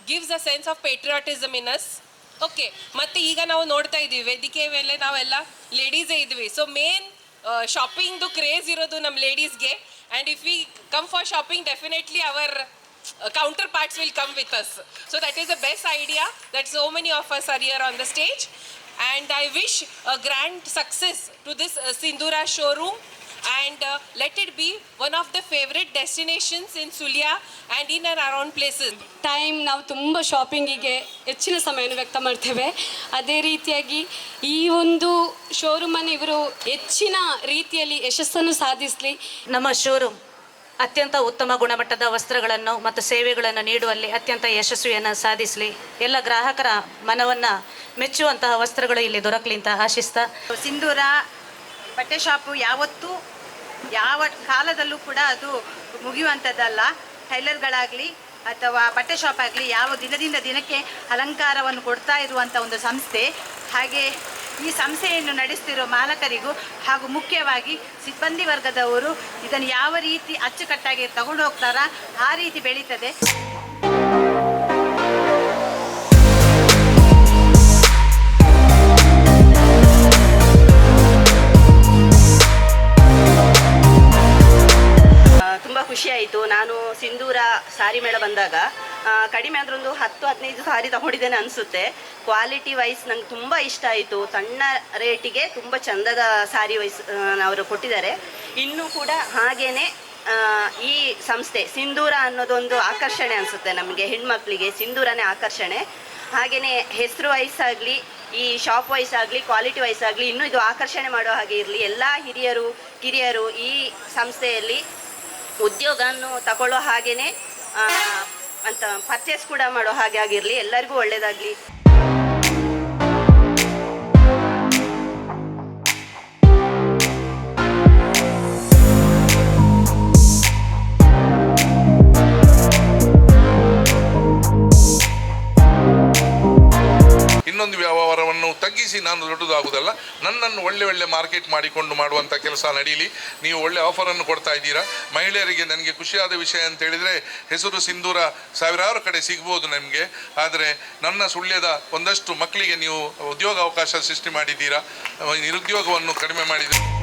Gives a sense of patriotism in us. Okay, ಮತ್ತು ಈಗ ನಾವು ನೋಡ್ತಾ ಇದ್ದೀವಿ ವೇದಿಕೆ ಮೇಲೆ ನಾವೆಲ್ಲ ಲೇಡೀಸೇ ಇದ್ವಿ. ಸೊ ಮೇನ್ ಶಾಪಿಂಗ್ದು ಕ್ರೇಜ್ ಇರೋದು ನಮ್ಮ ಲೇಡೀಸ್ಗೆ. And if we come for shopping, definitely our counterparts will come with us. So that is the best idea that so many of us are here on the stage. And I wish a grand success to this Sindura showroom. And let it be one of the favorite destinations in Sulia and in and around places. Time ನಾವು ತುಂಬ ಶಾಪಿಂಗಿಗೆ ಹೆಚ್ಚಿನ ಸಮಯವನ್ನು ವ್ಯಕ್ತ ಮಾಡ್ತೇವೆ. ಅದೇ ರೀತಿಯಾಗಿ ಈ ಒಂದು ಶೋರೂಮನ್ನು ಇವರು ಹೆಚ್ಚಿನ ರೀತಿಯಲ್ಲಿ ಯಶಸ್ಸನ್ನು ಸಾಧಿಸಲಿ. ನಮ್ಮ ಶೋರೂಮ್ ಅತ್ಯಂತ ಉತ್ತಮ ಗುಣಮಟ್ಟದ ವಸ್ತ್ರಗಳನ್ನು ಮತ್ತು ಸೇವೆಗಳನ್ನು ನೀಡುವಲ್ಲಿ ಅತ್ಯಂತ ಯಶಸ್ವಿಯನ್ನು ಸಾಧಿಸಲಿ. ಎಲ್ಲ ಗ್ರಾಹಕರ ಮನವನ್ನು ಮೆಚ್ಚುವಂತಹ ವಸ್ತ್ರಗಳು ಇಲ್ಲಿ ದೊರಕಲಿ ಅಂತ ಆಶಿಸ್ತಾ, ಸಿಂಧೂರ ಬಟ್ಟೆ ಶಾಪು ಯಾವತ್ತೂ ಯಾವ ಕಾಲದಲ್ಲೂ ಕೂಡ ಅದು ಮುಗಿಯುವಂಥದ್ದಲ್ಲ. ಟೈಲರ್ಗಳಾಗಲಿ ಅಥವಾ ಬಟ್ಟೆ ಶಾಪ್ ಆಗಲಿ ಯಾವ ದಿನದಿಂದ ದಿನಕ್ಕೆ ಅಲಂಕಾರವನ್ನು ಕೊಡ್ತಾ ಇರುವಂಥ ಒಂದು ಸಂಸ್ಥೆ. ಹಾಗೆ ಈ ಸಂಸ್ಥೆಯನ್ನು ನಡೆಸ್ತಿರೋ ಮಾಲಕರಿಗೂ ಹಾಗೂ ಮುಖ್ಯವಾಗಿ ಸಿಬ್ಬಂದಿ ವರ್ಗದವರು ಇದನ್ನು ಯಾವ ರೀತಿ ಅಚ್ಚುಕಟ್ಟಾಗಿ ತಗೊಂಡು ಹೋಗ್ತಾರಾ ಆ ರೀತಿ ಬೆಳೀತದೆ. ತುಂಬ ಖುಷಿಯಾಯಿತು. ನಾನು ಸಿಂಧೂರ ಸಾರಿ ಮೇಳ ಬಂದಾಗ ಕಡಿಮೆ ಅಂದ್ರೆ ಒಂದು 10-15 ಸಾರಿ ತಗೊಂಡಿದ್ದೇನೆ ಅನಿಸುತ್ತೆ. ಕ್ವಾಲಿಟಿ ವೈಸ್ ನಂಗೆ ತುಂಬ ಇಷ್ಟ ಆಯಿತು. ಸಣ್ಣ ರೇಟಿಗೆ ತುಂಬ ಚಂದದ ಸಾರಿ ವೈಸ್ ಅವರು ಕೊಟ್ಟಿದ್ದಾರೆ. ಇನ್ನೂ ಕೂಡ ಹಾಗೇ ಈ ಸಂಸ್ಥೆ ಸಿಂಧೂರ ಅನ್ನೋದೊಂದು ಆಕರ್ಷಣೆ ಅನಿಸುತ್ತೆ ನಮಗೆ ಹೆಣ್ಮಕ್ಳಿಗೆ. ಸಿಂಧೂರನೇ ಆಕರ್ಷಣೆ. ಹಾಗೆಯೇ ಹೆಸರು ವಯಸ್ಸಾಗಲಿ, ಈ ಶಾಪ್ ವೈಸ್ ಆಗಲಿ, ಕ್ವಾಲಿಟಿ ವೈಸ್ ಆಗಲಿ ಇನ್ನೂ ಇದು ಆಕರ್ಷಣೆ ಮಾಡೋ ಹಾಗೆ ಇರಲಿ. ಎಲ್ಲ ಹಿರಿಯರು ಕಿರಿಯರು ಈ ಸಂಸ್ಥೆಯಲ್ಲಿ ಉದ್ಯೋಗವನ್ನು ತಗೊಳ್ಳೋ ಹಾಗೆಯೇ ಅಂತ ಪರ್ಚೇಸ್ ಕೂಡ ಮಾಡೋ ಹಾಗೆ ಆಗಿರಲಿ. ಎಲ್ಲರಿಗೂ ಒಳ್ಳೆಯದಾಗಲಿ. ಇನ್ನೊಂದು ವ್ಯವಹಾರವನ್ನು ತಗ್ಗಿಸಿ ನಾನು ದೊಡ್ಡದಾಗುವುದಲ್ಲ, ನನ್ನನ್ನು ಒಳ್ಳೆ ಮಾರ್ಕೆಟ್ ಮಾಡಿಕೊಂಡು ಮಾಡುವಂಥ ಕೆಲಸ ನಡೀಲಿ. ನೀವು ಒಳ್ಳೆ ಆಫರನ್ನು ಕೊಡ್ತಾ ಇದ್ದೀರಾ ಮಹಿಳೆಯರಿಗೆ. ನನಗೆ ಖುಷಿಯಾದ ವಿಷಯ ಅಂತ ಹೇಳಿದರೆ, ಹೆಸರು ಸಿಂಧೂರ ಸಾವಿರಾರು ಕಡೆ ಸಿಗ್ಬೋದು ನಮಗೆ, ಆದರೆ ನನ್ನ ಸುಳ್ಯದ ಒಂದಷ್ಟು ಮಕ್ಕಳಿಗೆ ನೀವು ಉದ್ಯೋಗ ಅವಕಾಶ ಸೃಷ್ಟಿ ಮಾಡಿದ್ದೀರಾ. ನಿರುದ್ಯೋಗವನ್ನು ಕಡಿಮೆ ಮಾಡಿದ್ದೀರಾ.